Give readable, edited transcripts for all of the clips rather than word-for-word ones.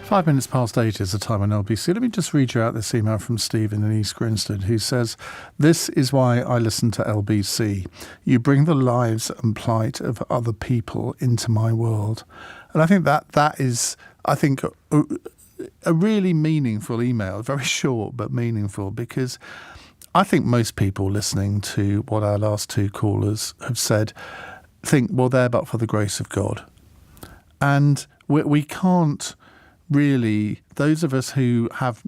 8:05 is the time on LBC. Let me just read you out this email from Stephen in East Grinstead, who says, "This is why I listen to LBC. You bring the lives and plight of other people into my world." And I think that is, a really meaningful email, very short but meaningful, because I think most people listening to what our last two callers have said think, well, they're but for the grace of God. And we can't really, those of us who have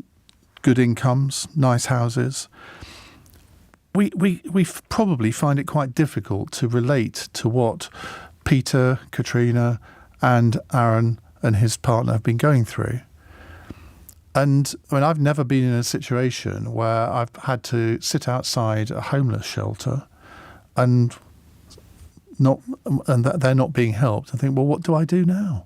good incomes, nice houses, we probably find it quite difficult to relate to what Peter, Katrina and Aaron and his partner have been going through. And I mean, I've never been in a situation where I've had to sit outside a homeless shelter and they're not being helped. I think, well, what do I do now?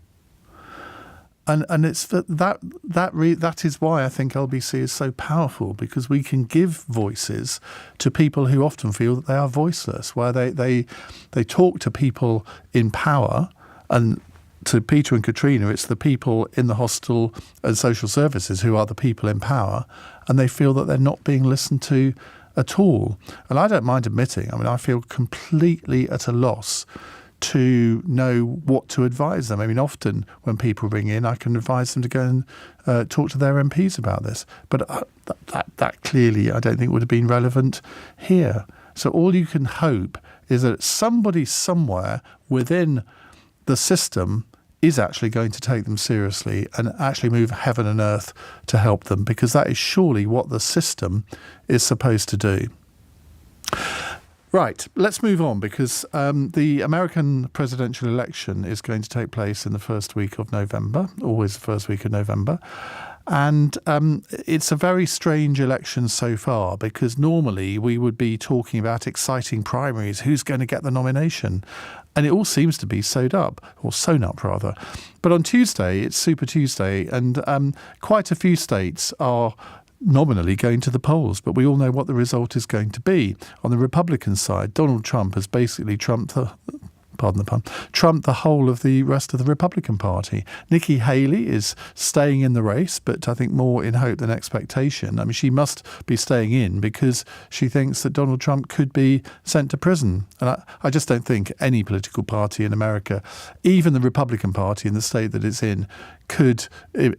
And it's that is why I think LBC is so powerful, because we can give voices to people who often feel that they are voiceless, where they talk to people in power. And to Peter and Katrina, it's the people in the hostel and social services who are the people in power, and they feel that they're not being listened to at all. And I don't mind admitting, I mean, I feel completely at a loss to know what to advise them. I mean, often when people ring in, I can advise them to go and talk to their MPs about this. But that clearly, I don't think, would have been relevant here. So all you can hope is that somebody somewhere within the system is actually going to take them seriously and actually move heaven and earth to help them, because that is surely what the system is supposed to do. Right, let's move on, because the American presidential election is going to take place in the first week of November, always the first week of November. And it's a very strange election so far, because normally we would be talking about exciting primaries, who's going to get the nomination. And it all seems to be sewn up. But on Tuesday, it's Super Tuesday, and quite a few states are nominally going to the polls, but we all know what the result is going to be. On the Republican side, Donald Trump has basically trumped the whole of the rest of the Republican Party. Nikki Haley is staying in the race, but I think more in hope than expectation. I mean, she must be staying in because she thinks that Donald Trump could be sent to prison. And I just don't think any political party in America, even the Republican Party in the state that it's in, could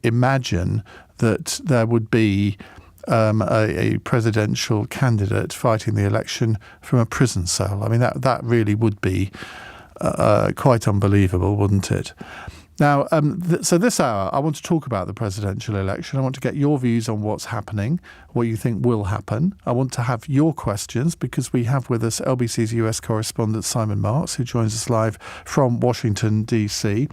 imagine that there would be a presidential candidate fighting the election from a prison cell. I mean, that really would be quite unbelievable, wouldn't it? Now, so this hour, I want to talk about the presidential election. I want to get your views on what's happening, what you think will happen. I want to have your questions, because we have with us LBC's US correspondent Simon Marks, who joins us live from Washington, D.C.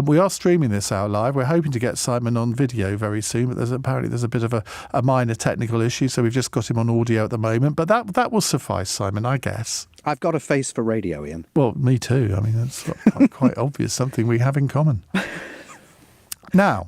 We are streaming this hour live. We're hoping to get Simon on video very soon, but there's a bit of a minor technical issue, so we've just got him on audio at the moment. But that will suffice, Simon, I guess. I've got a face for radio, Ian. Well, me too. I mean, that's quite obvious, something we have in common. Now,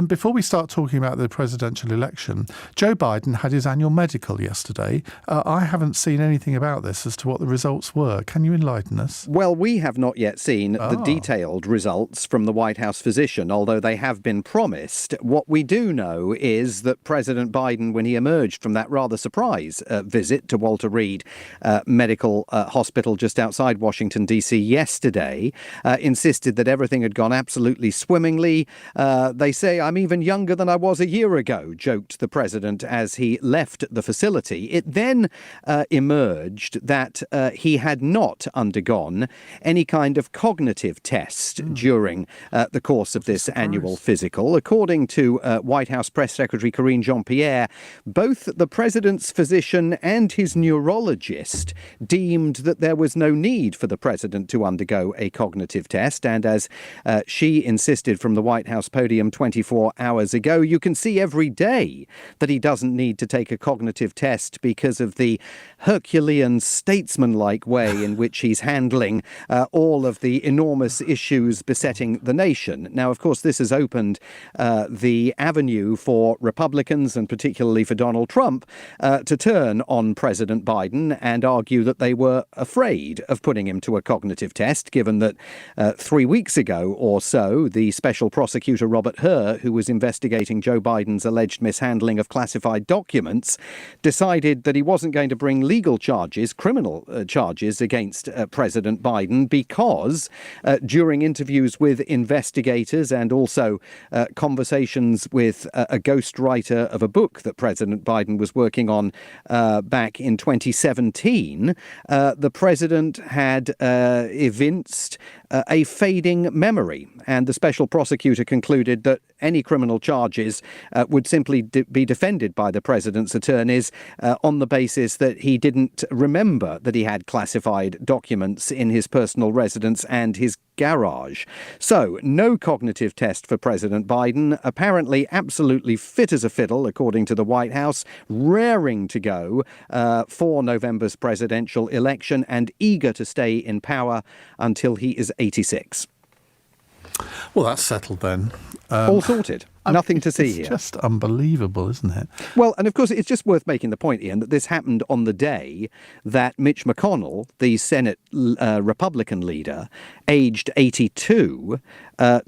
before we start talking about the presidential election, Joe Biden had his annual medical yesterday. I haven't seen anything about this as to what the results were. Can you enlighten us? Well, we have not yet seen the detailed results from the White House physician, although they have been promised. What we do know is that President Biden, when he emerged from that rather surprise visit to Walter Reed Medical Hospital just outside Washington, D.C. yesterday, insisted that everything had gone absolutely swimmingly. They say I'm even younger than I was a year ago, joked the president as he left the facility. It then emerged that he had not undergone any kind of cognitive test during the course of this annual physical. According to White House Press Secretary Karine Jean-Pierre, both the president's physician and his neurologist deemed that there was no need for the president to undergo a cognitive test. And as she insisted from the White House podium 24 hours ago, you can see every day that he doesn't need to take a cognitive test because of the Herculean statesman-like way in which he's handling all of the enormous issues besetting the nation. Now, of course, this has opened the avenue for Republicans and particularly for Donald Trump to turn on President Biden and argue that they were afraid of putting him to a cognitive test, given that 3 weeks ago or so, the special prosecutor prosecutor Robert Hur, who was investigating Joe Biden's alleged mishandling of classified documents, decided that he wasn't going to bring legal charges, criminal charges against President Biden because during interviews with investigators and also conversations with a ghostwriter of a book that President Biden was working on back in 2017, the president had evinced a fading memory. And the special prosecutor concluded that any criminal charges would simply be defended by the president's attorneys on the basis that he didn't remember that he had classified documents in his personal residence and his garage. So, no cognitive test for President Biden, apparently absolutely fit as a fiddle, according to the White House, raring to go for November's presidential election and eager to stay in power until he is 86. Well, that's settled then. All sorted. Nothing to see here. It's just unbelievable, isn't it? Well, and of course, it's just worth making the point, Ian, that this happened on the day that Mitch McConnell, the Senate Republican leader, aged 82,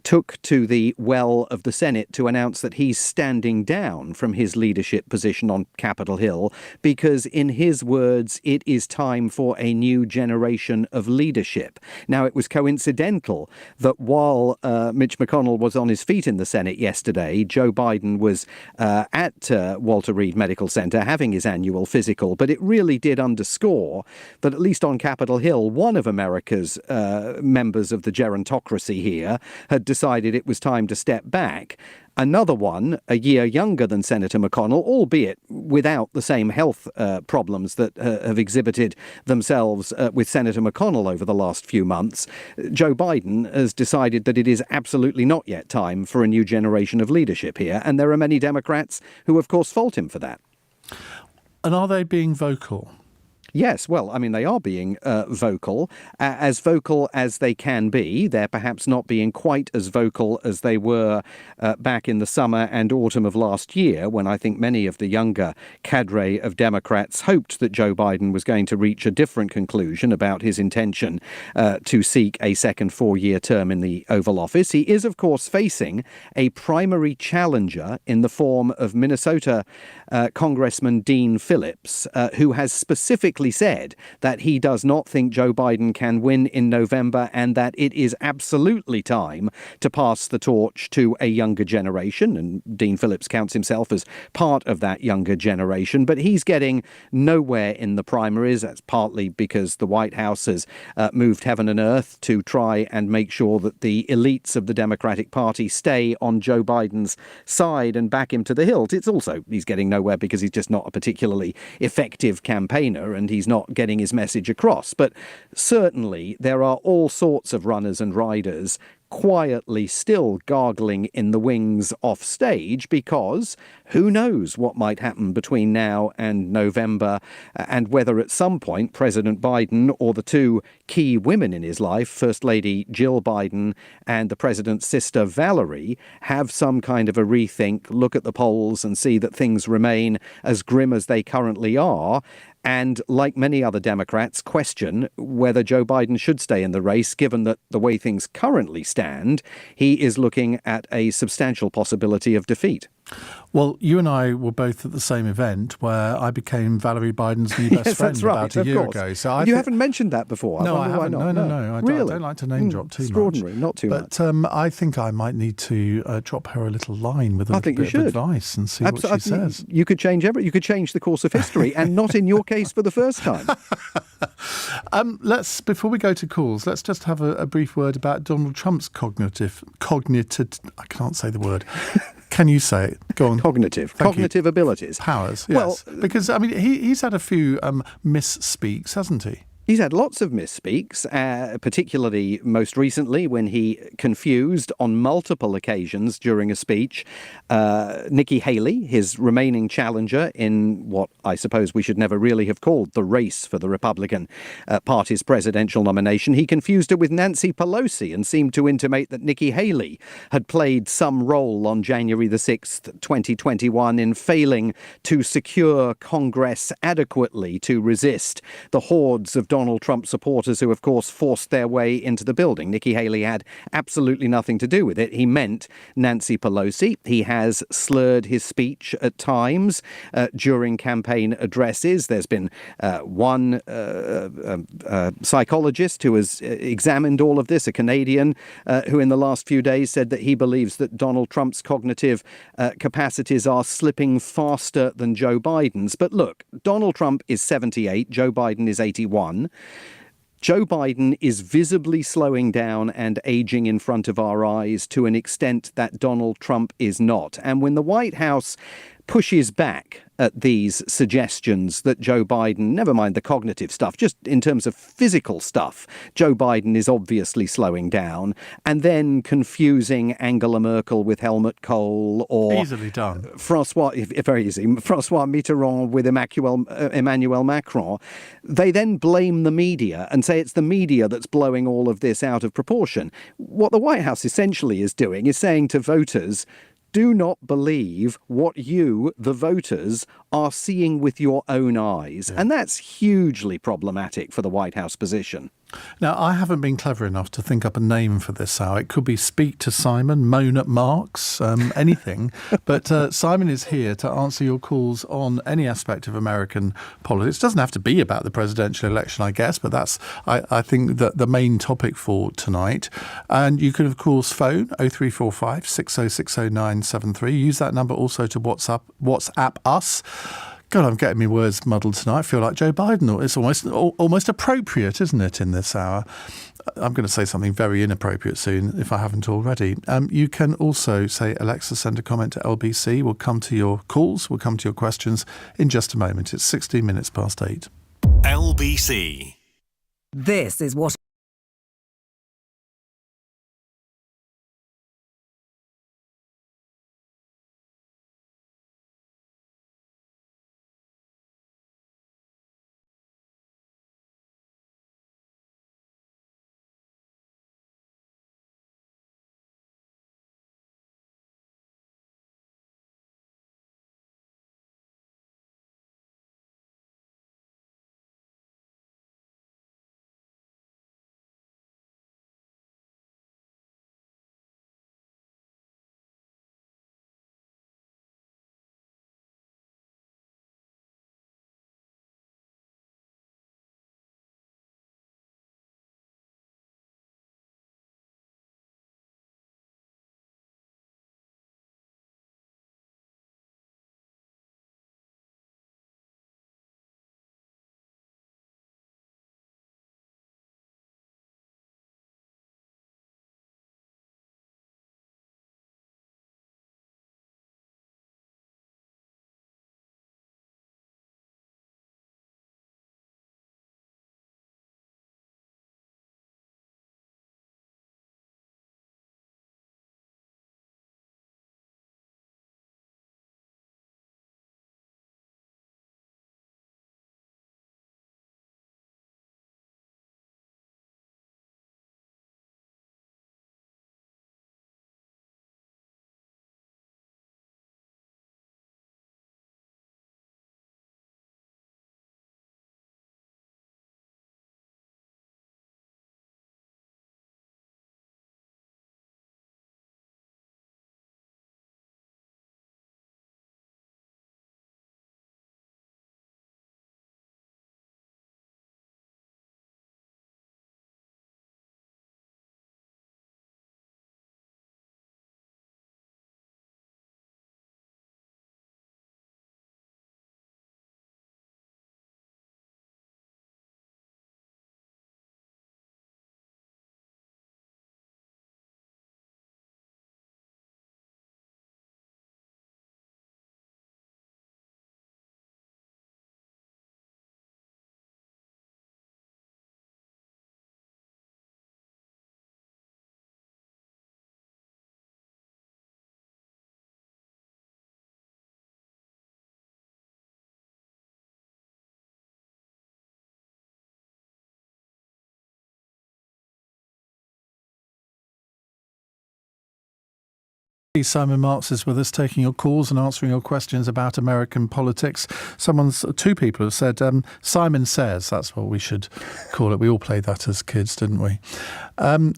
took to the well of the Senate to announce that he's standing down from his leadership position on Capitol Hill because, in his words, it is time for a new generation of leadership. Now, it was coincidental that while Mitch McConnell was on his feet in the Senate yesterday, Joe Biden was at Walter Reed Medical Center having his annual physical, but it really did underscore that, at least on Capitol Hill, one of America's members of the gerontocracy here had decided it was time to step back. Another one, a year younger than Senator McConnell, albeit without the same health problems that have exhibited themselves with Senator McConnell over the last few months, Joe Biden has decided that it is absolutely not yet time for a new generation of leadership here. And there are many Democrats who, of course, fault him for that. And are they being vocal? Yes, well, I mean, they are being vocal as they can be. They're perhaps not being quite as vocal as they were back in the summer and autumn of last year, when I think many of the younger cadre of Democrats hoped that Joe Biden was going to reach a different conclusion about his intention to seek a second four-year term in the Oval Office. He is, of course, facing a primary challenger in the form of Minnesota Congressman Dean Phillips, who has specifically said that he does not think Joe Biden can win in November and that it is absolutely time to pass the torch to a younger generation. And Dean Phillips counts himself as part of that younger generation, but he's getting nowhere in the primaries. That's partly because the White House has moved heaven and earth to try and make sure that the elites of the Democratic Party stay on Joe Biden's side and back him to the hilt. It's also, he's getting nowhere because he's just not a particularly effective campaigner and he's not getting his message across. But certainly there are all sorts of runners and riders quietly still gargling in the wings off stage, because who knows what might happen between now and November, and whether at some point President Biden or the two key women in his life, First Lady Jill Biden and the president's sister Valerie, have some kind of a rethink, look at the polls and see that things remain as grim as they currently are, and, like many other Democrats, question whether Joe Biden should stay in the race, given that the way things currently stand, he is looking at a substantial possibility of defeat. Well, you and I were both at the same event where I became Valerie Biden's new best Yes, friend that's right, about a year ago. So you haven't mentioned that before. No, I haven't. No. I don't like to name drop too much. Extraordinary, not too much. But I think I might need to drop her a little line with a little bit of advice and see what she says. You could change You could change the course of history, and not in your case for the first time. Before we go to calls, let's just have a brief word about Donald Trump's cognitive. I can't say the word. Can you say it? Go on. Cognitive abilities. Powers, yes. Well, because, I mean, he's had a few misspeaks, hasn't he? He's had lots of misspeaks, particularly most recently when he confused on multiple occasions during a speech Nikki Haley, his remaining challenger in what I suppose we should never really have called the race for the Republican Party's presidential nomination. He confused her with Nancy Pelosi and seemed to intimate that Nikki Haley had played some role on January the 6th, 2021 in failing to secure Congress adequately to resist the hordes of Donald Trump supporters who, of course, forced their way into the building. Nikki Haley had absolutely nothing to do with it. He meant Nancy Pelosi. He has slurred his speech at times during campaign addresses. There's been one psychologist who has examined all of this, a Canadian, who in the last few days said that he believes that Donald Trump's cognitive capacities are slipping faster than Joe Biden's. But look, Donald Trump is 78, Joe Biden is 81. Joe Biden is visibly slowing down and aging in front of our eyes to an extent that Donald Trump is not. And when the White House pushes back at these suggestions that Joe Biden, never mind the cognitive stuff, just in terms of physical stuff, Joe Biden is obviously slowing down, and then confusing Angela Merkel with Helmut Kohl or easily done. Francois Mitterrand with Emmanuel Macron, they then blame the media and say it's the media that's blowing all of this out of proportion. What the White House essentially is doing is saying to voters, do not believe what you, the voters, are seeing with your own eyes. Yeah. And that's hugely problematic for the White House position. Now, I haven't been clever enough to think up a name for this hour. It could be Speak to Simon, Moan at Marx, anything. But Simon is here to answer your calls on any aspect of American politics. It doesn't have to be about the presidential election, I guess, but that's, I think, the main topic for tonight. And you can, of course, phone 0345 6060 973. Use that number also to WhatsApp us. God, I'm getting my words muddled tonight. I feel like Joe Biden. It's almost appropriate, isn't it, in this hour? I'm going to say something very inappropriate soon, if I haven't already. You can also say, Alexa, send a comment to LBC. We'll come to your calls. We'll come to your questions in just a moment. It's 16 minutes past 8. LBC. This is what Simon Marks is with us, taking your calls and answering your questions about American politics. Two people have said, Simon Says, that's what we should call it. We all played that as kids, didn't we?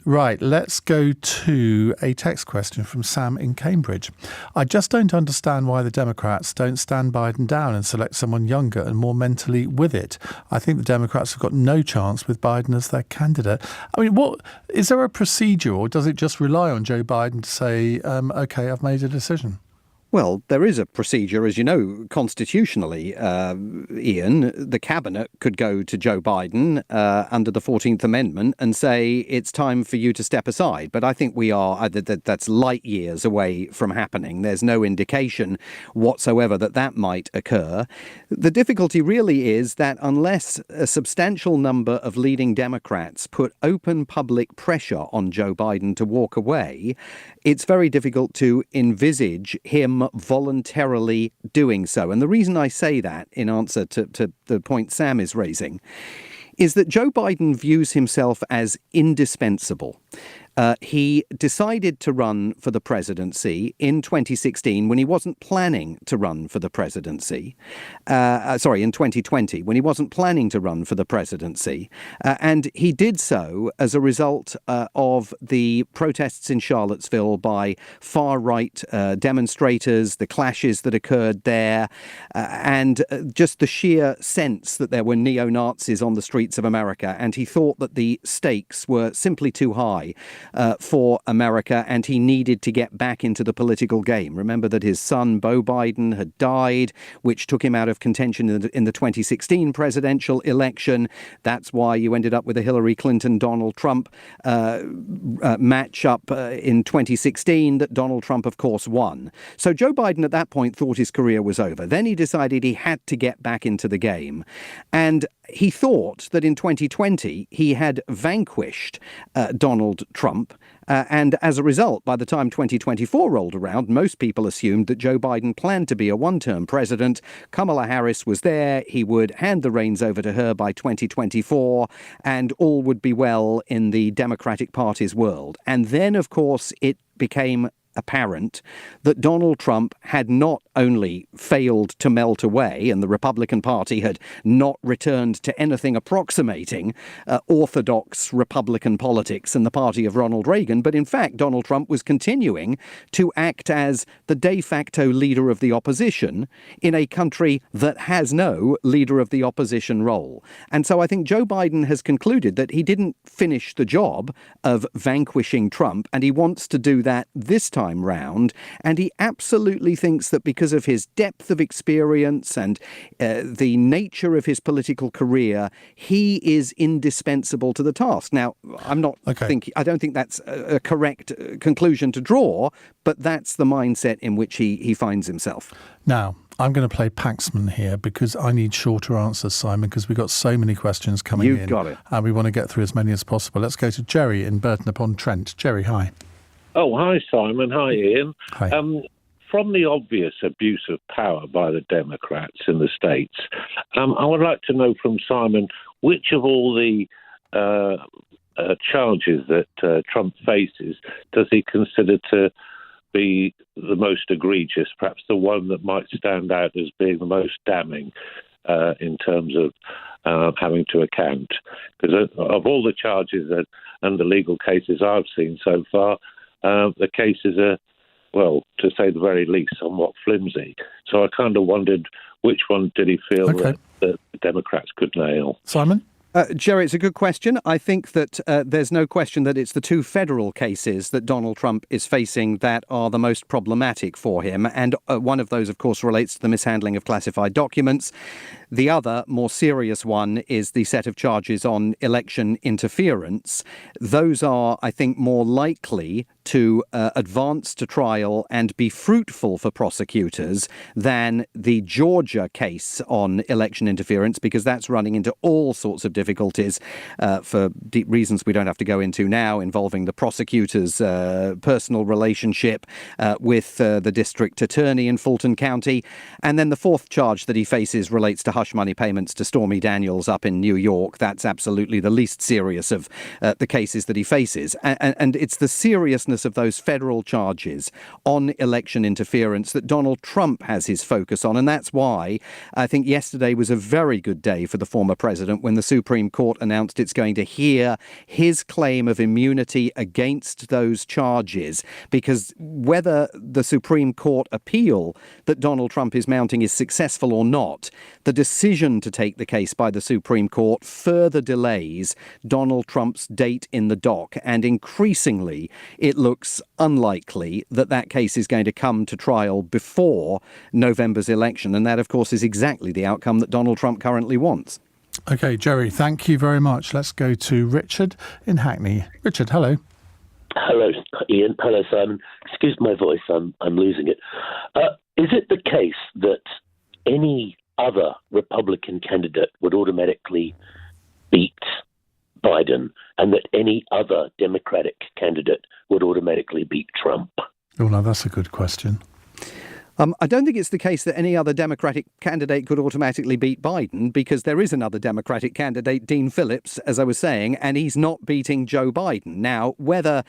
Right, let's go to a text question from Sam in Cambridge. I just don't understand why the Democrats don't stand Biden down and select someone younger and more mentally with it. I think the Democrats have got no chance with Biden as their candidate. I mean, what is there a procedure, or does it just rely on Joe Biden to say, OK, I've made a decision? Well, there is a procedure, as you know, constitutionally, Ian. The cabinet could go to Joe Biden under the 14th Amendment and say it's time for you to step aside. But I think that's light years away from happening. There's no indication whatsoever that might occur. The difficulty really is that unless a substantial number of leading Democrats put open public pressure on Joe Biden to walk away, it's very difficult to envisage him voluntarily doing so. And the reason I say that, in answer to the point Sam is raising, is that Joe Biden views himself as indispensable. He decided to run for the presidency in 2016 when he wasn't planning to run for the presidency. In 2020 when he wasn't planning to run for the presidency. And he did so as a result of the protests in Charlottesville by far-right demonstrators, the clashes that occurred there, and just the sheer sense that there were neo-Nazis on the streets of America. And he thought that the stakes were simply too high for America, and he needed to get back into the political game. Remember that his son, Beau Biden, had died, which took him out of contention in the 2016 presidential election. That's why you ended up with a Hillary Clinton-Donald Trump matchup in 2016 that Donald Trump, of course, won. So Joe Biden at that point thought his career was over. Then he decided he had to get back into the game. And he thought that in 2020 he had vanquished Donald Trump. And as a result, by the time 2024 rolled around, most people assumed that Joe Biden planned to be a one-term president. Kamala Harris was there. He would hand the reins over to her by 2024, and all would be well in the Democratic Party's world. And then, of course, it became apparent that Donald Trump had not only failed to melt away, and the Republican Party had not returned to anything approximating orthodox Republican politics and the party of Ronald Reagan, but in fact Donald Trump was continuing to act as the de facto leader of the opposition in a country that has no leader of the opposition role. And so I think Joe Biden has concluded that he didn't finish the job of vanquishing Trump, and he wants to do that this time round. And he absolutely thinks that because of his depth of experience and the nature of his political career, he is indispensable to the task. Now, I don't think that's a correct conclusion to draw, but that's the mindset in which he finds himself. Now, I'm going to play Paxman here because I need shorter answers, Simon, because we've got so many questions coming in. You've got it. And we want to get through as many as possible. Let's go to Jerry in Burton-upon-Trent. Jerry, hi. Oh, hi, Simon. Hi, Ian. Hi. From the obvious abuse of power by the Democrats in the States, I would like to know from Simon, which of all the charges that Trump faces does he consider to be the most egregious, perhaps the one that might stand out as being the most damning in terms of having to account? Because of all the charges and the legal cases I've seen so far, the cases are, well, to say the very least, somewhat flimsy. So I kind of wondered which one did he feel that the Democrats could nail? Simon? Jerry, it's a good question. I think that there's no question that it's the two federal cases that Donald Trump is facing that are the most problematic for him. And one of those, of course, relates to the mishandling of classified documents. The other, more serious one, is the set of charges on election interference. Those are, I think, more likely to advance to trial and be fruitful for prosecutors than the Georgia case on election interference, because that's running into all sorts of difficulties for deep reasons we don't have to go into now, involving the prosecutor's personal relationship with the district attorney in Fulton County. And then the fourth charge that he faces relates to hush money payments to Stormy Daniels up in New York. That's absolutely the least serious of the cases that he faces. And it's the seriousness of those federal charges on election interference that Donald Trump has his focus on. And that's why I think yesterday was a very good day for the former president when the Supreme Court announced it's going to hear his claim of immunity against those charges, because whether the Supreme Court appeal that Donald Trump is mounting is successful or not, the decision to take the case by the Supreme Court further delays Donald Trump's date in the dock. And increasingly, it looks unlikely that that case is going to come to trial before November's election. And that, of course, is exactly the outcome that Donald Trump currently wants. OK, Jerry, thank you very much. Let's go to Richard in Hackney. Richard, hello. Hello, Ian. Hello, Simon. Excuse my voice. I'm losing it. Is it the case that any other Republican candidate would automatically beat Biden, and that any other Democratic candidate would automatically beat Trump? Oh, no, that's a good question. I don't think it's the case that any other Democratic candidate could automatically beat Biden, because there is another Democratic candidate, Dean Phillips, as I was saying, and he's not beating Joe Biden. Now, whether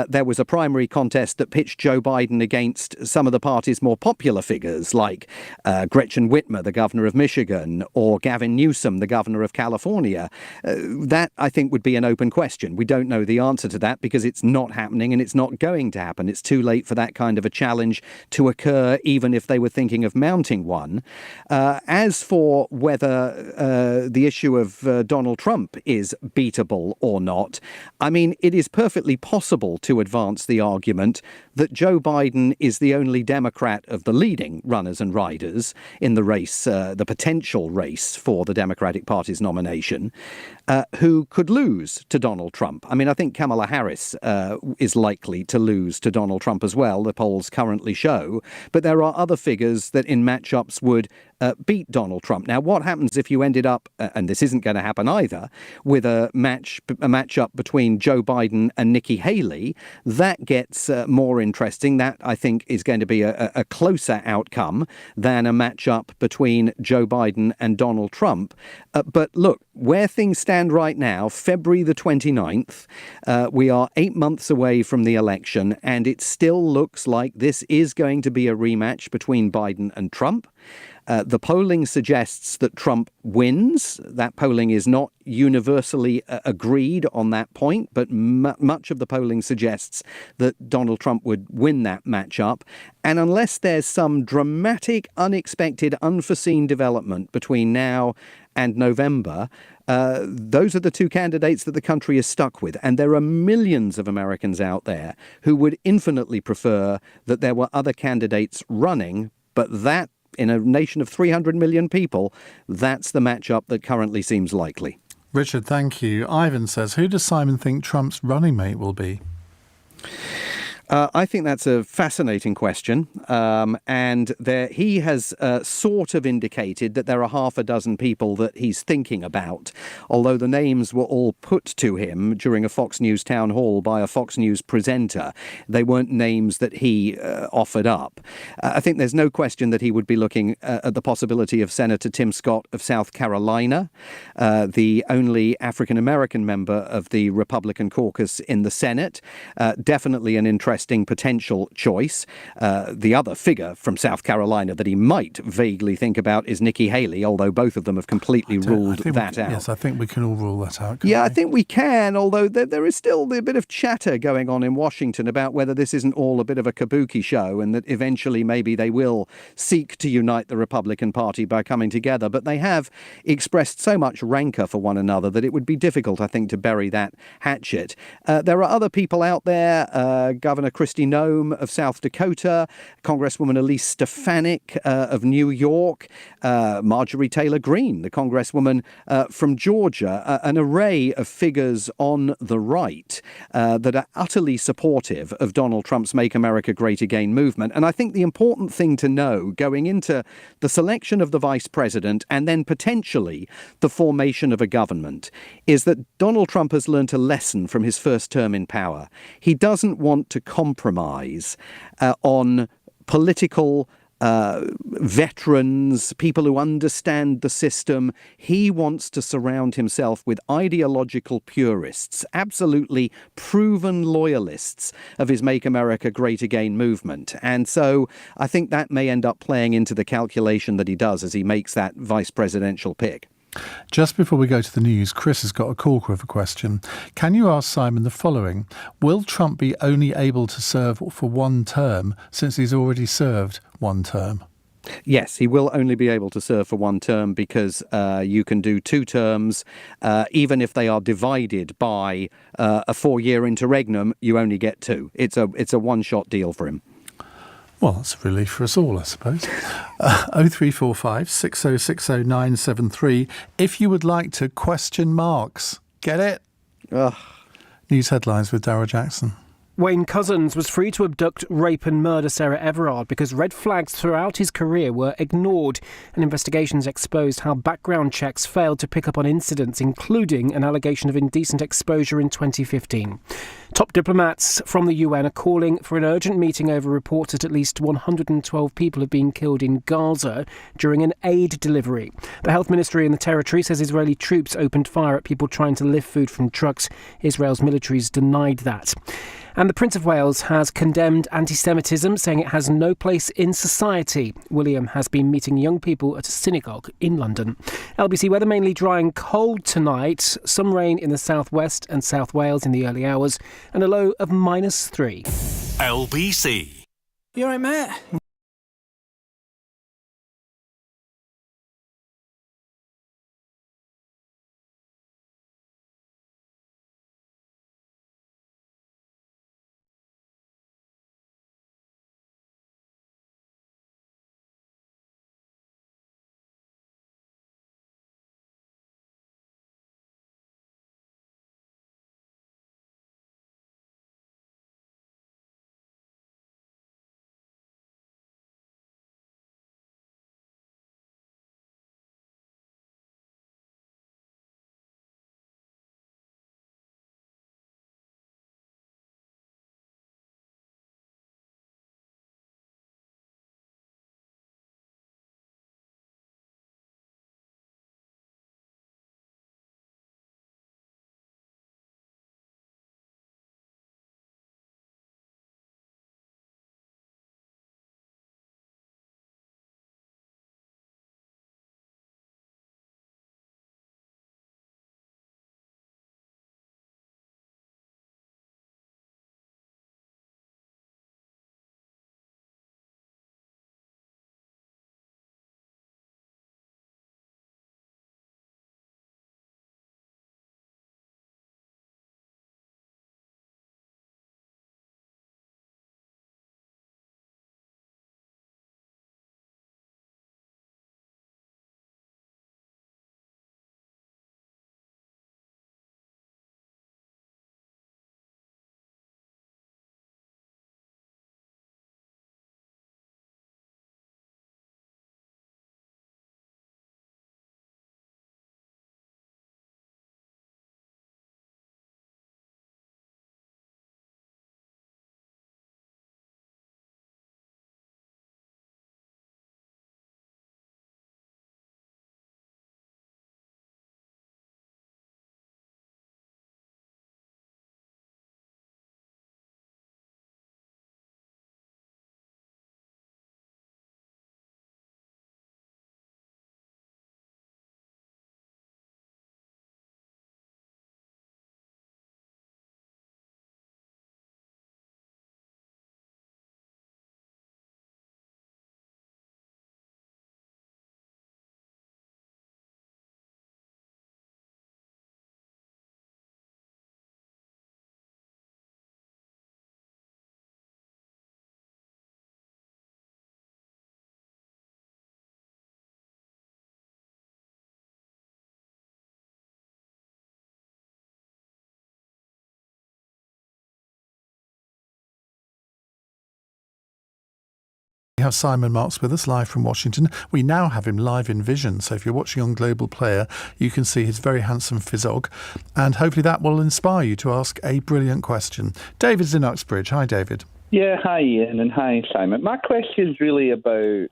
there was a primary contest that pitched Joe Biden against some of the party's more popular figures, like Gretchen Whitmer, the governor of Michigan, or Gavin Newsom, the governor of California, that, I think, would be an open question. We don't know the answer to that because it's not happening and it's not going to happen. It's too late for that kind of a challenge to occur, even if they were thinking of mounting one. As for whether the issue of Donald Trump is beatable or not, I mean, it is perfectly possible to advance the argument that Joe Biden is the only Democrat of the leading runners and riders in the race, the potential race for the Democratic Party's nomination, who could lose to Donald Trump. I mean, I think Kamala Harris is likely to lose to Donald Trump as well, the polls currently show. But there are other figures that in matchups would beat Donald Trump. Now, what happens if you ended up, and this isn't going to happen either, with a matchup between Joe Biden and Nikki Haley? That gets more interesting. That, I think, is going to be a closer outcome than a matchup between Joe Biden and Donald Trump. But look, where things stand right now, February the 29th, we are 8 months away from the election, and it still looks like this is going to be a rematch between Biden and Trump. The polling suggests that Trump wins. That polling is not universally agreed on that point, but much of the polling suggests that Donald Trump would win that matchup. And unless there's some dramatic, unexpected, unforeseen development between now and November, those are the two candidates that the country is stuck with. And there are millions of Americans out there who would infinitely prefer that there were other candidates running, but that, in a nation of 300 million people, that's the matchup that currently seems likely. Richard, thank you. Ivan says, who does Simon think Trump's running mate will be? I think that's a fascinating question. And he has sort of indicated that there are half a dozen people that he's thinking about, although the names were all put to him during a Fox News town hall by a Fox News presenter. They weren't names that he offered up. I think there's no question that he would be looking at the possibility of Senator Tim Scott of South Carolina, the only African-American member of the Republican caucus in the Senate. Definitely an interesting potential choice. The other figure from South Carolina that he might vaguely think about is Nikki Haley, although both of them have completely ruled that out. Yes, I think we can all rule that out. Yeah, I think we can, although there is still a bit of chatter going on in Washington about whether this isn't all a bit of a kabuki show and that eventually maybe they will seek to unite the Republican Party by coming together. But they have expressed so much rancor for one another that it would be difficult, I think, to bury that hatchet. There are other people out there. Governor Kristi Noem of South Dakota, Congresswoman Elise Stefanik of New York, Marjorie Taylor Greene, the Congresswoman from Georgia, an array of figures on the right that are utterly supportive of Donald Trump's Make America Great Again movement. And I think the important thing to know going into the selection of the vice president and then potentially the formation of a government is that Donald Trump has learned a lesson from his first term in power. He doesn't want to compromise on political veterans, people who understand the system. He wants to surround himself with ideological purists, absolutely proven loyalists of his Make America Great Again movement. And so I think that may end up playing into the calculation that he does as he makes that vice presidential pick. Just before we go to the news, Chris has got a corker of a question. Can you ask Simon the following? Will Trump be only able to serve for one term since he's already served one term? Yes, he will only be able to serve for one term because you can do two terms. Even if they are divided by a 4-year interregnum, you only get two. It's a one-shot deal for him. Well, that's a relief for us all, I suppose. 0345 6060 973. If you would like to question Marx, get it? Ugh. News headlines with Darragh Jackson. Wayne Couzens was free to abduct, rape and murder Sarah Everard because red flags throughout his career were ignored, and investigations exposed how background checks failed to pick up on incidents, including an allegation of indecent exposure in 2015. Top diplomats from the UN are calling for an urgent meeting over reports that at least 112 people have been killed in Gaza during an aid delivery. The health ministry in the territory says Israeli troops opened fire at people trying to lift food from trucks. Israel's military's denied that. And the Prince of Wales has condemned anti-Semitism, saying it has no place in society. William has been meeting young people at a synagogue in London. LBC weather mainly dry and cold tonight. Some rain in the southwest and South Wales in the early hours, and a low of -3. LBC. You all right, mate? We have Simon Marks with us live from Washington. We now have him live in vision. So if you're watching on Global Player, you can see his very handsome physog. And hopefully that will inspire you to ask a brilliant question. David's in Uxbridge. Hi, David. Yeah, hi, Ian, and hi, Simon. My question is really about,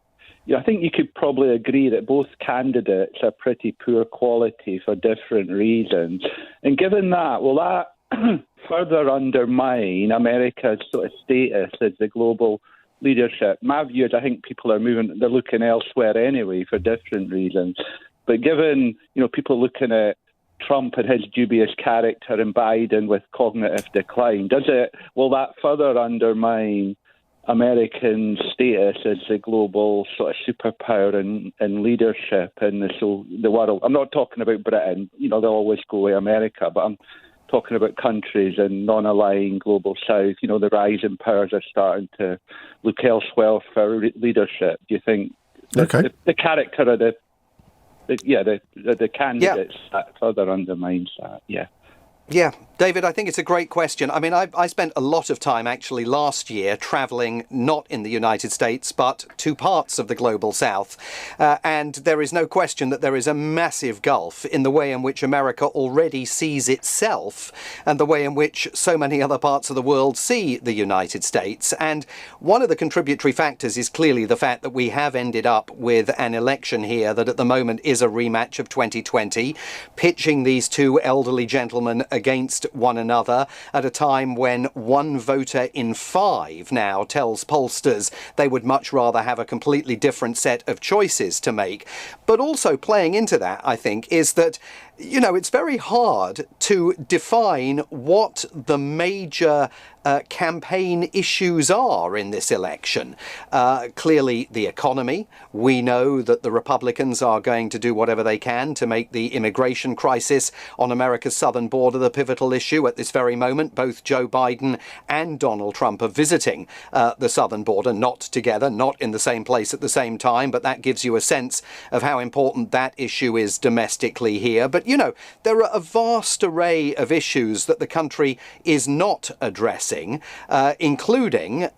I think you could probably agree that both candidates are pretty poor quality for different reasons. And given that, will that further undermine America's sort of status as the global leadership? My view is I think people are they're looking elsewhere anyway for different reasons. But given, people looking at Trump and his dubious character and Biden with cognitive decline, will that further undermine American status as the global sort of superpower and leadership in the world? I'm not talking about Britain, they'll always go with America, but I'm talking about countries in non-aligned global south. The rising powers are starting to look elsewhere for leadership. Do you think the character of the candidates that further undermines that? Yeah, David, I think it's a great question. I mean, I spent a lot of time actually last year travelling not in the United States, but to parts of the global south. And there is no question that there is a massive gulf in the way in which America already sees itself and the way in which so many other parts of the world see the United States. And one of the contributory factors is clearly the fact that we have ended up with an election here that at the moment is a rematch of 2020, pitching these two elderly gentlemen against one another at a time when 1 voter in 5 now tells pollsters they would much rather have a completely different set of choices to make. But also playing into that, I think, is that it's very hard to define what the major campaign issues are in this election. Clearly, the economy. We know that the Republicans are going to do whatever they can to make the immigration crisis on America's southern border the pivotal issue at this very moment. Both Joe Biden and Donald Trump are visiting the southern border, not together, not in the same place at the same time, but that gives you a sense of how important that issue is domestically here. But there are a vast array of issues that the country is not addressing, including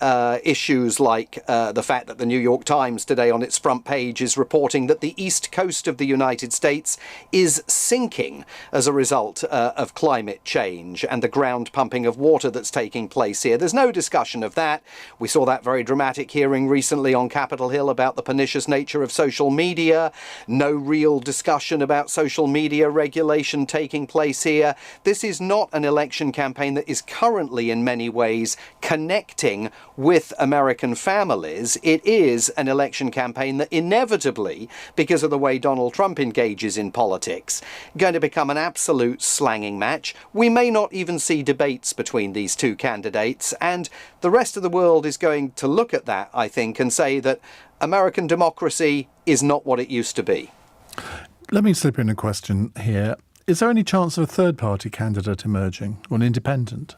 issues like the fact that the New York Times today on its front page is reporting that the east coast of the United States is sinking as a result of climate change and the ground pumping of water that's taking place here. There's no discussion of that. We saw that very dramatic hearing recently on Capitol Hill about the pernicious nature of social media. No real discussion about social media regulation taking place here. This is not an election campaign that is currently in many ways connecting with American families. It is an election campaign that inevitably, because of the way Donald Trump engages in politics, going to become an absolute slanging match. We may not even see debates between these two candidates, and the rest of the world is going to look at that, I think, and say that American democracy is not what it used to be. Let me slip in a question here. Is there any chance of a third-party candidate emerging, or an independent?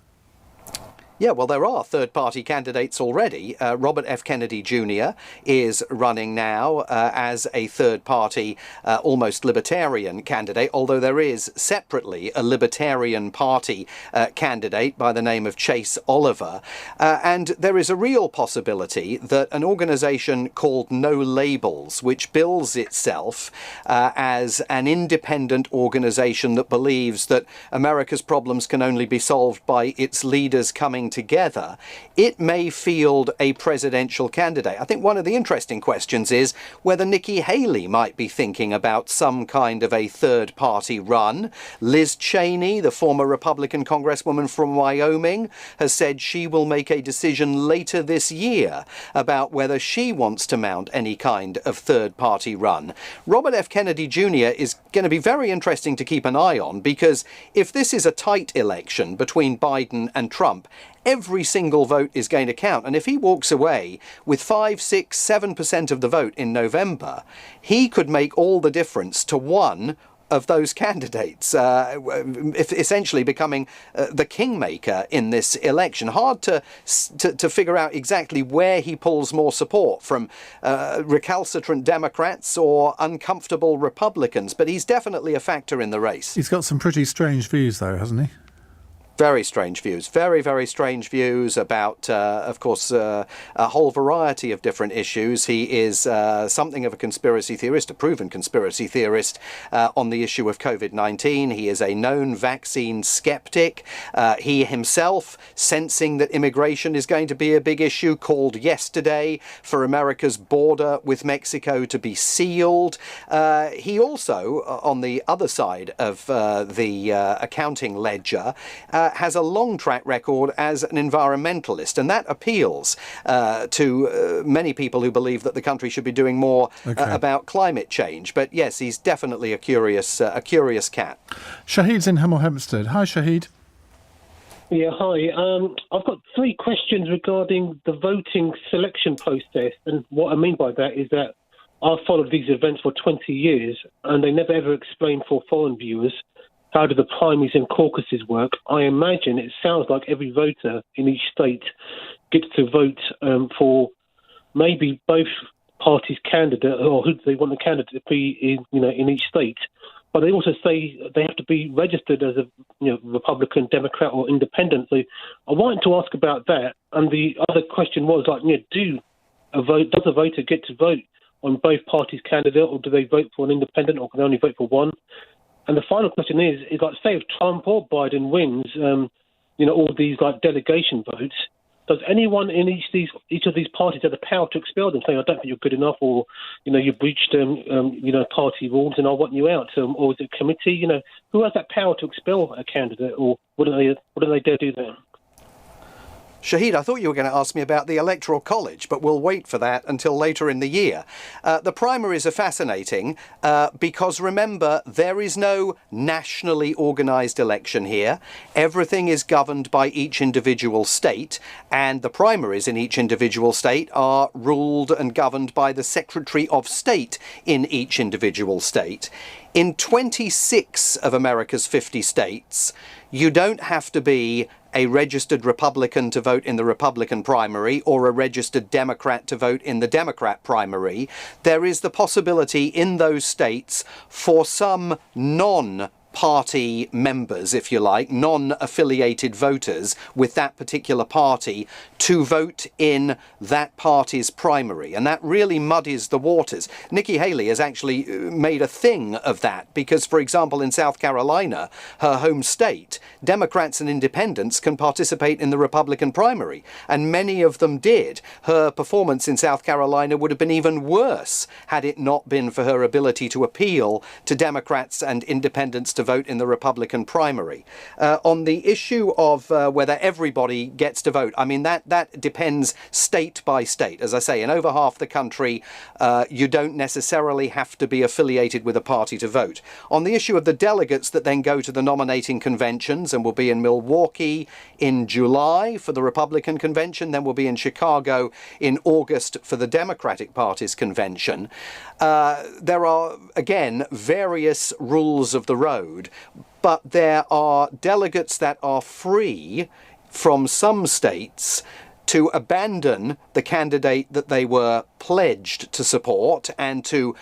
Yeah, well, there are third-party candidates already. Robert F. Kennedy Jr. is running now as a third-party, almost libertarian candidate, although there is separately a Libertarian Party candidate by the name of Chase Oliver. And there is a real possibility that an organisation called No Labels, which bills itself as an independent organisation that believes that America's problems can only be solved by its leaders coming together, it may field a presidential candidate. I think one of the interesting questions is whether Nikki Haley might be thinking about some kind of a third-party run. Liz Cheney, the former Republican congresswoman from Wyoming, has said she will make a decision later this year about whether she wants to mount any kind of third-party run. Robert F. Kennedy Jr. is going to be very interesting to keep an eye on, because if this is a tight election between Biden and Trump, every single vote is going to count. And if he walks away with 5, 6, 7% of the vote in November, he could make all the difference to one of those candidates, essentially becoming the kingmaker in this election. Hard to figure out exactly where he pulls more support from, recalcitrant Democrats or uncomfortable Republicans, but he's definitely a factor in the race. He's got some pretty strange views, though, hasn't he? Very strange views. Very, very strange views about, of course, a whole variety of different issues. He is something of a conspiracy theorist, a proven conspiracy theorist on the issue of COVID-19. He is a known vaccine skeptic. He himself, sensing that immigration is going to be a big issue, called yesterday for America's border with Mexico to be sealed. He also, on the other side of the accounting ledger, has a long track record as an environmentalist, and that appeals to many people who believe that the country should be doing more about climate change. But yes, he's definitely a curious cat. Shahid's in Hemel Hempstead. Hi, Shahid. Yeah, hi. I've got 3 questions regarding the voting selection process, and what I mean by that is that I've followed these events for 20 years, and they never ever explain for foreign viewers how do the primaries and caucuses work. I imagine it sounds like every voter in each state gets to vote for maybe both parties' candidate, or who they want the candidate to be in each state. But they also say they have to be registered as a Republican, Democrat, or Independent. So I wanted to ask about that. And the other question was does a voter get to vote on both parties' candidate, or do they vote for an independent, or can they only vote for one? And the final question is like, say if Trump or Biden wins, all these delegation votes, does anyone in each of these parties have the power to expel them, saying I don't think you're good enough, or you breached party rules and I want you out, or is it a committee? Who has that power to expel a candidate, or wouldn't they dare do that? Shahid, I thought you were going to ask me about the Electoral College, but we'll wait for that until later in the year. The primaries are fascinating because, remember, there is no nationally organised election here. Everything is governed by each individual state, and the primaries in each individual state are ruled and governed by the Secretary of State in each individual state. In 26 of America's 50 states, you don't have to be a registered Republican to vote in the Republican primary or a registered Democrat to vote in the Democrat primary. There is the possibility in those states for some non-party members, if you like, non-affiliated voters with that particular party to vote in that party's primary. And that really muddies the waters. Nikki Haley has actually made a thing of that because, for example, in South Carolina, her home state, Democrats and independents can participate in the Republican primary, and many of them did. Her performance in South Carolina would have been even worse had it not been for her ability to appeal to Democrats and independents to vote in the Republican primary. On the issue of whether everybody gets to vote, I mean, that depends state by state. As I say, in over half the country, you don't necessarily have to be affiliated with a party to vote. On the issue of the delegates that then go to the nominating conventions, and will be in Milwaukee in July for the Republican convention, then will be in Chicago in August for the Democratic Party's convention. There are, again, various rules of the road, but there are delegates that are free from some states to abandon the candidate that they were pledged to support and to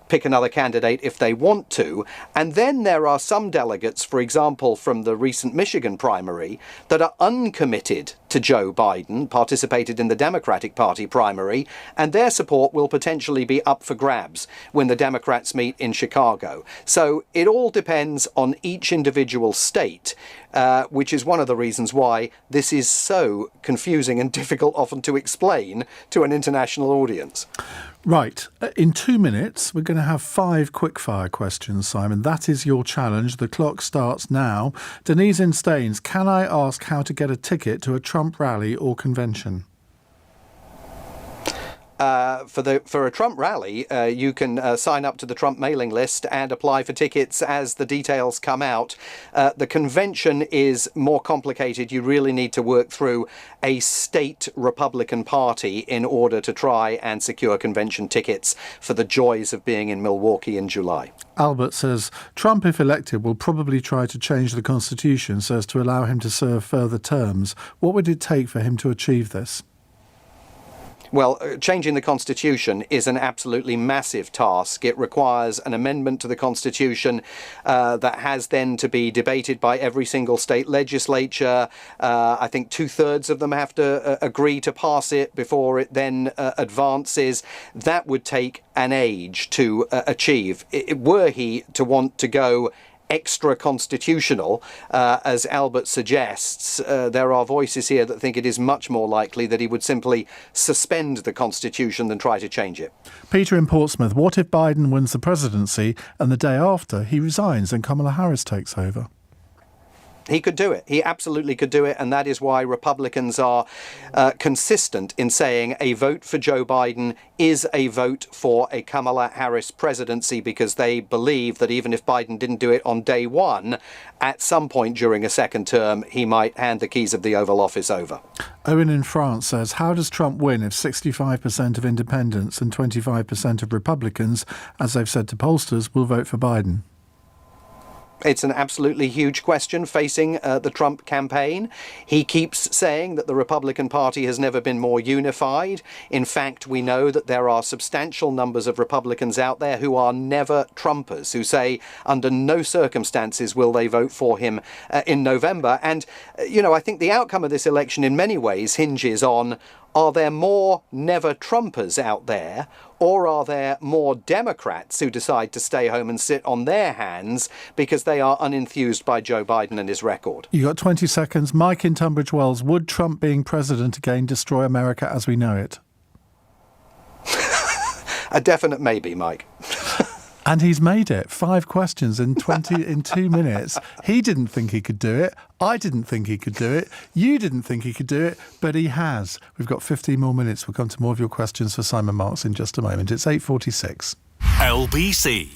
pick another candidate if they want to. And then there are some delegates, for example, from the recent Michigan primary, that are uncommitted to Joe Biden, participated in the Democratic Party primary, and their support will potentially be up for grabs when the Democrats meet in Chicago. So it all depends on each individual state, which is one of the reasons why this is so confusing and difficult often to explain to an international audience. Right. In 2 minutes, we're going to have 5 quickfire questions, Simon. That is your challenge. The clock starts now. Denise in Staines, can I ask how to get a ticket to a Trump rally or convention? For a Trump rally, you can sign up to the Trump mailing list and apply for tickets as the details come out. The convention is more complicated. You really need to work through a state Republican Party in order to try and secure convention tickets for the joys of being in Milwaukee in July. Albert says, Trump, if elected, will probably try to change the Constitution so as to allow him to serve further terms. What would it take for him to achieve this? Well, changing the Constitution is an absolutely massive task. It requires an amendment to the Constitution that has then to be debated by every single state legislature. I think 2/3 of them have to agree to pass it before it then advances. That would take an age to achieve. Were he to want to go extra constitutional, as Albert suggests, there are voices here that think it is much more likely that he would simply suspend the Constitution than try to change it. Peter in Portsmouth, what if Biden wins the presidency and the day after he resigns and Kamala Harris takes over? He could do it. He absolutely could do it. And that is why Republicans are consistent in saying a vote for Joe Biden is a vote for a Kamala Harris presidency, because they believe that even if Biden didn't do it on day one, at some point during a second term, he might hand the keys of the Oval Office over. Owen in France says, how does Trump win if 65% of independents and 25% of Republicans, as they've said to pollsters, will vote for Biden? It's an absolutely huge question facing the Trump campaign. He keeps saying that the Republican Party has never been more unified. In fact, we know that there are substantial numbers of Republicans out there who are never Trumpers, who say under no circumstances will they vote for him in November. And, I think the outcome of this election in many ways hinges on, are there more never Trumpers out there, or are there more Democrats who decide to stay home and sit on their hands because they are unenthused by Joe Biden and his record? You got 20 seconds. Mike in Tunbridge Wells, would Trump being president again destroy America as we know it? A definite maybe, Mike. And he's made it. 5 questions in 2 minutes. He didn't think he could do it. I didn't think he could do it. You didn't think he could do it, but he has. We've got 15 more minutes. We'll come to more of your questions for Simon Marks in just a moment. It's 8:46. LBC.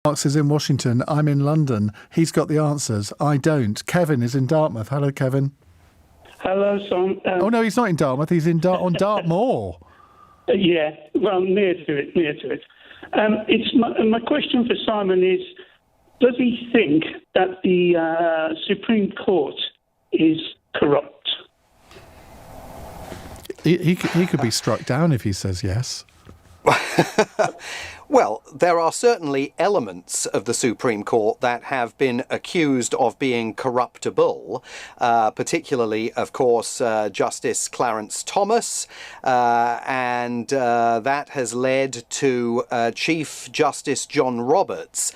Marx is in Washington. I'm in London. He's got the answers. I don't. Kevin is in Dartmouth. Hello, Kevin. Hello, Sam. Oh, no, he's not in Dartmouth. He's in on Dartmoor. Yeah, well, near to it. It's my question for Simon is, does he think that the Supreme Court is corrupt? He could be struck down if he says yes. Well, there are certainly elements of the Supreme Court that have been accused of being corruptible, particularly, of course, Justice Clarence Thomas, and that has led to Chief Justice John Roberts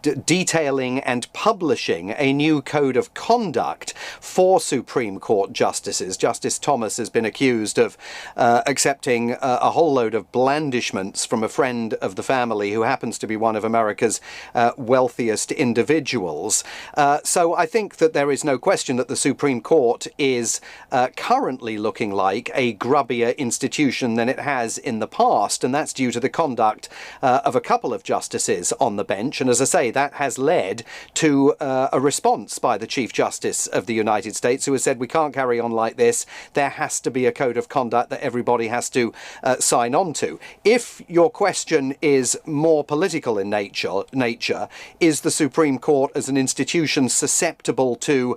detailing and publishing a new code of conduct for Supreme Court justices. Justice Thomas has been accused of accepting a whole load of blandishments from a friend of the family who happens to be one of America's wealthiest individuals. So I think that there is no question that the Supreme Court is currently looking like a grubbier institution than it has in the past, and that's due to the conduct of a couple of justices on the bench. And as I say, that has led to a response by the Chief Justice of the United States, who has said we can't carry on like this. There has to be a code of conduct that everybody has to sign on to. If your question is more political in nature, is the Supreme Court as an institution susceptible to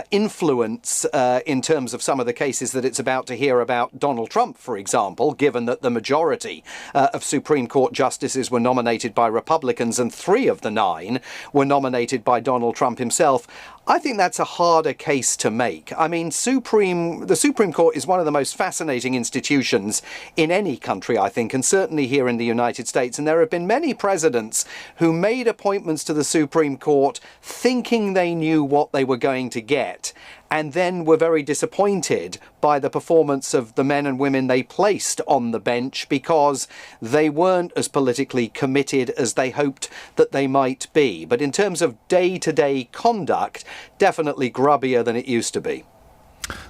influence in terms of some of the cases that it's about to hear about Donald Trump, for example, given that the majority of Supreme Court justices were nominated by Republicans and 3 of the 9 were nominated by Donald Trump himself? I think that's a harder case to make. I mean, the Supreme Court is one of the most fascinating institutions in any country, I think, and certainly here in the United States. And there have been many presidents who made appointments to the Supreme Court thinking they knew what they were going to get, and then were very disappointed by the performance of the men and women they placed on the bench because they weren't as politically committed as they hoped that they might be. But in terms of day-to-day conduct, definitely grubbier than it used to be.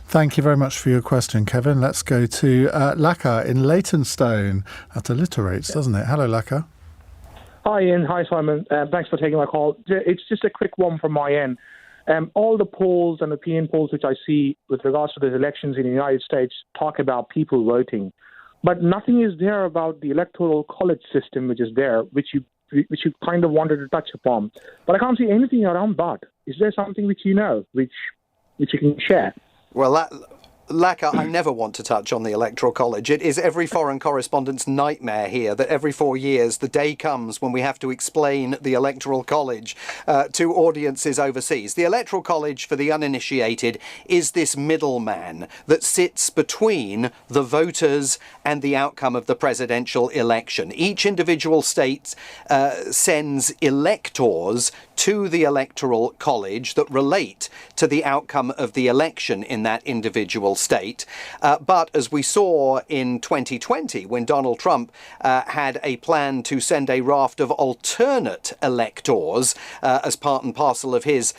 Thank you very much for your question, Kevin. Let's go to Laka in Leytonstone. That alliterates, doesn't it? Hello, Laka. Hi, Ian. Hi, Simon. Thanks for taking my call. It's just a quick one from my end. All the polls and opinion polls which I see with regards to the elections in the United States talk about people voting, but nothing is there about the electoral college system which is there, which you kind of wanted to touch upon. But I can't see anything around that. Is there something which you know, which you can share? Well, Laka, I never want to touch on the Electoral College. It is every foreign correspondent's nightmare here that every 4 years the day comes when we have to explain the Electoral College to audiences overseas. The Electoral College, for the uninitiated, is this middleman that sits between the voters and the outcome of the presidential election. Each individual state sends electors to the Electoral College that relate to the outcome of the election in that individual state. But as we saw in 2020, when Donald Trump had a plan to send a raft of alternate electors as part and parcel of his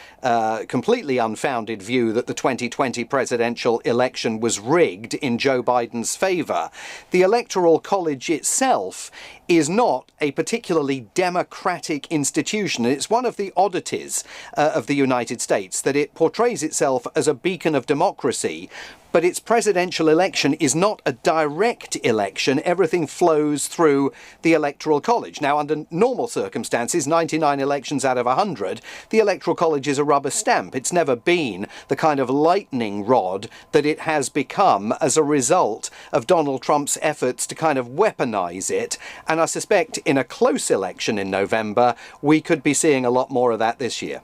completely unfounded view that the 2020 presidential election was rigged in Joe Biden's favour, the Electoral College itself is not a particularly democratic institution. It's one of the oddities of the United States that it portrays itself as a beacon of democracy, but its presidential election is not a direct election. Everything flows through the Electoral College. Now, under normal circumstances, 99 elections out of 100, the Electoral College is a rubber stamp. It's never been the kind of lightning rod that it has become as a result of Donald Trump's efforts to kind of weaponize it. And I suspect in a close election in November, we could be seeing a lot more of that this year.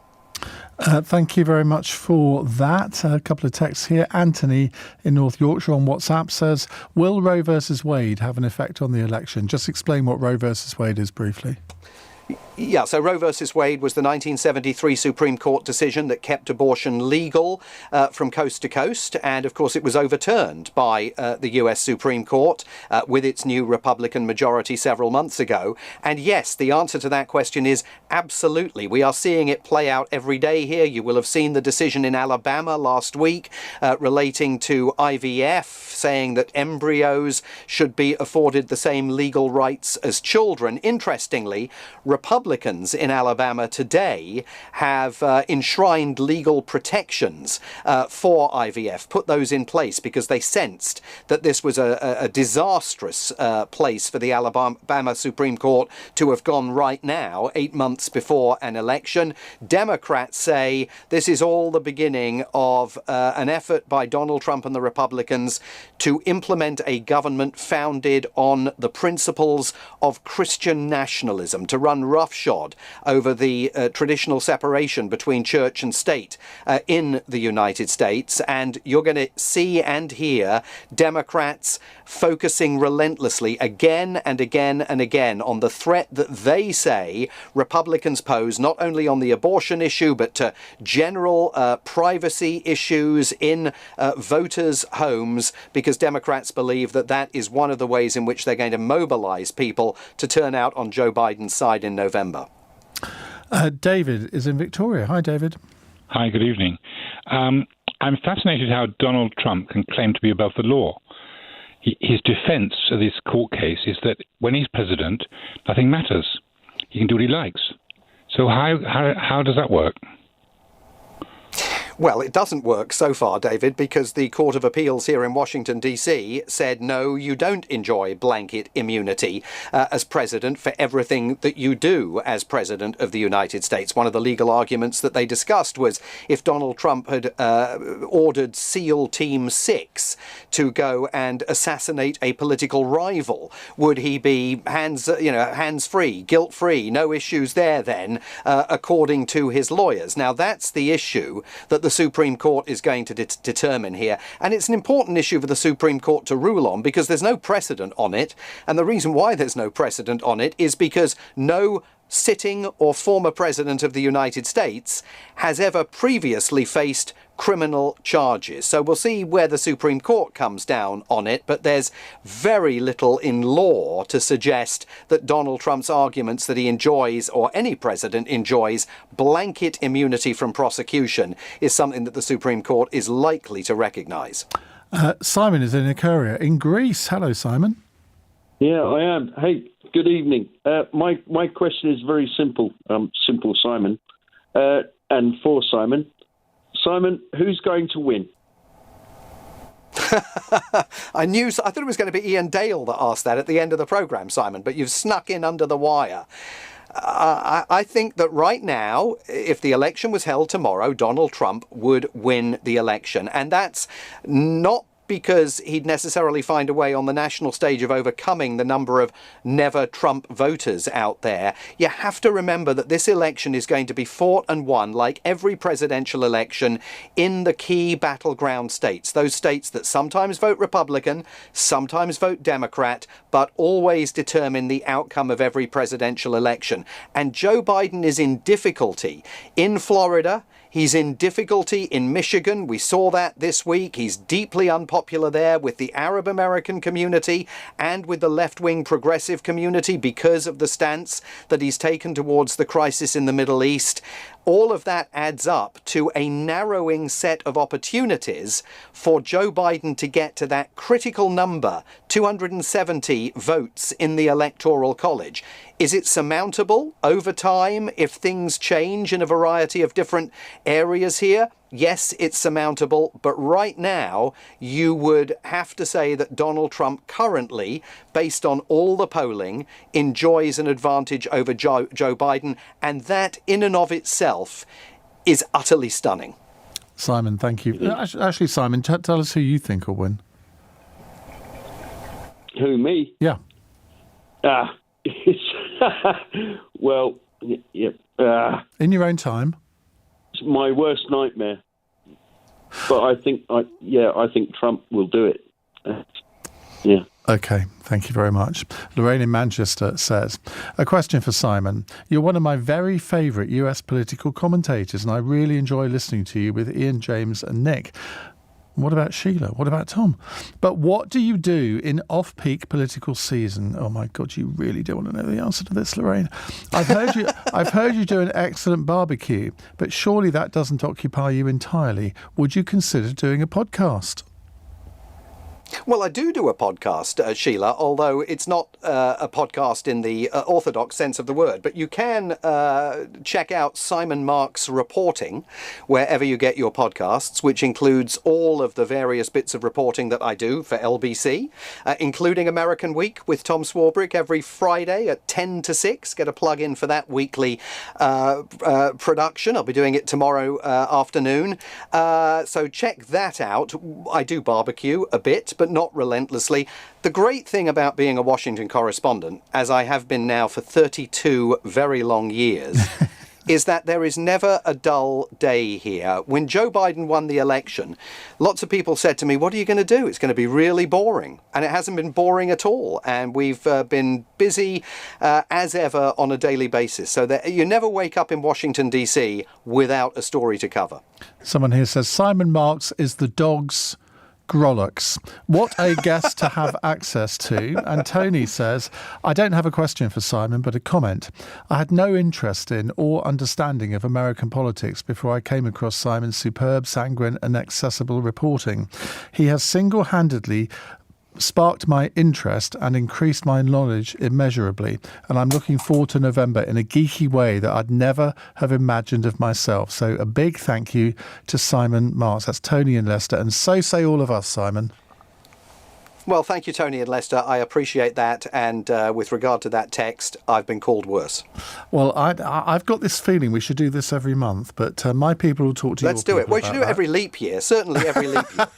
Thank you very much for that. A couple of texts here. Anthony in North Yorkshire on WhatsApp says, will Roe versus Wade have an effect on the election? Just explain what Roe versus Wade is briefly. Yeah, so Roe versus Wade was the 1973 Supreme Court decision that kept abortion legal from coast to coast. And of course, it was overturned by the US Supreme Court with its new Republican majority several months ago. And yes, the answer to that question is absolutely. We are seeing it play out every day here. You will have seen the decision in Alabama last week relating to IVF, saying that embryos should be afforded the same legal rights as children. Interestingly, Republicans in Alabama today have enshrined legal protections for IVF, put those in place because they sensed that this was a disastrous place for the Alabama Supreme Court to have gone right now, 8 months before an election. Democrats say this is all the beginning of an effort by Donald Trump and the Republicans to implement a government founded on the principles of Christian nationalism, to run roughshod over the traditional separation between church and state in the United States. And you're going to see and hear Democrats focusing relentlessly again and again and again on the threat that they say Republicans pose, not only on the abortion issue, but to general privacy issues in voters' homes, because Democrats believe that that is one of the ways in which they're going to mobilize people to turn out on Joe Biden's side in November. David is in Victoria. Hi, David. Hi, good evening. I'm fascinated how Donald Trump can claim to be above the law. His defense of this court case is that when he's president, nothing matters. He can do what he likes. So how does that work? Well, it doesn't work so far, David, because the Court of Appeals here in Washington, D.C. said, no, you don't enjoy blanket immunity as president for everything that you do as president of the United States. One of the legal arguments that they discussed was if Donald Trump had ordered SEAL Team 6 to go and assassinate a political rival, would he be hands-free, guilt-free, no issues there then, according to his lawyers? Now, that's the issue that the Supreme Court is going to determine here. And it's an important issue for the Supreme Court to rule on because there's no precedent on it. And the reason why there's no precedent on it is because no sitting or former president of the United States has ever previously faced criminal charges. So we'll see where the Supreme Court comes down on it, but there's very little in law to suggest that Donald Trump's arguments that he enjoys, or any president enjoys, blanket immunity from prosecution is something that the Supreme Court is likely to recognise. Simon is in Ikaria in Greece. Hello, Simon. Yeah, I am. Hey, good evening. My question is very simple. Simple, Simon. And for Simon. Simon, who's going to win? I thought it was going to be Iain Dale that asked that at the end of the programme, Simon, but you've snuck in under the wire. I think that right now, if the election was held tomorrow, Donald Trump would win the election. And that's not because he'd necessarily find a way on the national stage of overcoming the number of never Trump voters out there. You have to remember that this election is going to be fought and won, like every presidential election, in the key battleground states. Those states that sometimes vote Republican, sometimes vote Democrat, but always determine the outcome of every presidential election. And Joe Biden is in difficulty in Florida. He's in difficulty in Michigan. We saw that this week. He's deeply unpopular there with the Arab American community and with the left-wing progressive community because of the stance that he's taken towards the crisis in the Middle East. All of that adds up to a narrowing set of opportunities for Joe Biden to get to that critical number, 270 votes in the Electoral College. Is it surmountable over time if things change in a variety of different areas here? Yes, it's surmountable, but right now you would have to say that Donald Trump currently, based on all the polling, enjoys an advantage over Joe Biden, and that in and of itself is utterly stunning. Simon, thank you. Actually, Simon, tell us who you think will win. Who, me? Yeah. Well, yeah. In your own time. It's my worst nightmare. But I think Trump will do it. Yeah. OK, thank you very much. Lorraine in Manchester says, a question for Simon. You're one of my very favourite US political commentators, and I really enjoy listening to you with Ian, James and Nick. What about Sheila? What about Tom? But what do you do in off-peak political season? Oh my God, you really do want to know the answer to this, Lorraine. I've heard you do an excellent barbecue, but surely that doesn't occupy you entirely. Would you consider doing a podcast? Well, I do a podcast, Sheila, although it's not a podcast in the orthodox sense of the word. But you can check out Simon Mark's reporting wherever you get your podcasts, which includes all of the various bits of reporting that I do for LBC, including American Week with Tom Swarbrick every Friday at 10 to 6. Get a plug in for that weekly production. I'll be doing it tomorrow afternoon. So check that out. I do barbecue a bit, but not relentlessly. The great thing about being a Washington correspondent, as I have been now for 32 very long years, is that there is never a dull day here. When Joe Biden won the election, lots of people said to me, what are you going to do? It's going to be really boring. And it hasn't been boring at all. And we've been busy as ever on a daily basis. So that you never wake up in Washington, D.C. without a story to cover. Someone here says, Simon Marks is the dog's Grolux. What a guest to have access to. And Tony says, I don't have a question for Simon, but a comment. I had no interest in or understanding of American politics before I came across Simon's superb, sanguine and accessible reporting. He has single-handedly sparked my interest and increased my knowledge immeasurably, and I'm looking forward to November in a geeky way that I'd never have imagined of myself. So a big thank you to Simon Marks. That's Tony in Leicester, and so say all of us, Simon. Well, thank you, Tony in Leicester. I appreciate that. And with regard to that text, I've been called worse. Well, I've got this feeling we should do this every month, but my people will talk to you. Let's do it. We should do it every leap year. Certainly every leap year.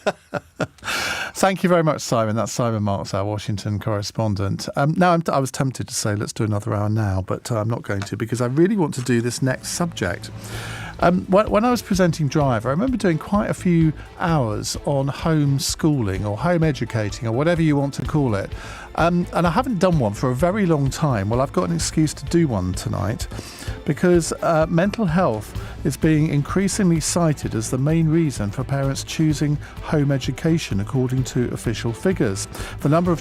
Thank you very much, Simon. That's Simon Marks, our Washington correspondent. Now, I was tempted to say let's do another hour now, but I'm not going to because I really want to do this next subject. When I was presenting Drive, I remember doing quite a few hours on homeschooling or home educating or whatever you want to call it. And I haven't done one for a very long time. Well, I've got an excuse to do one tonight because mental health is being increasingly cited as the main reason for parents choosing home education, according to official figures. The number of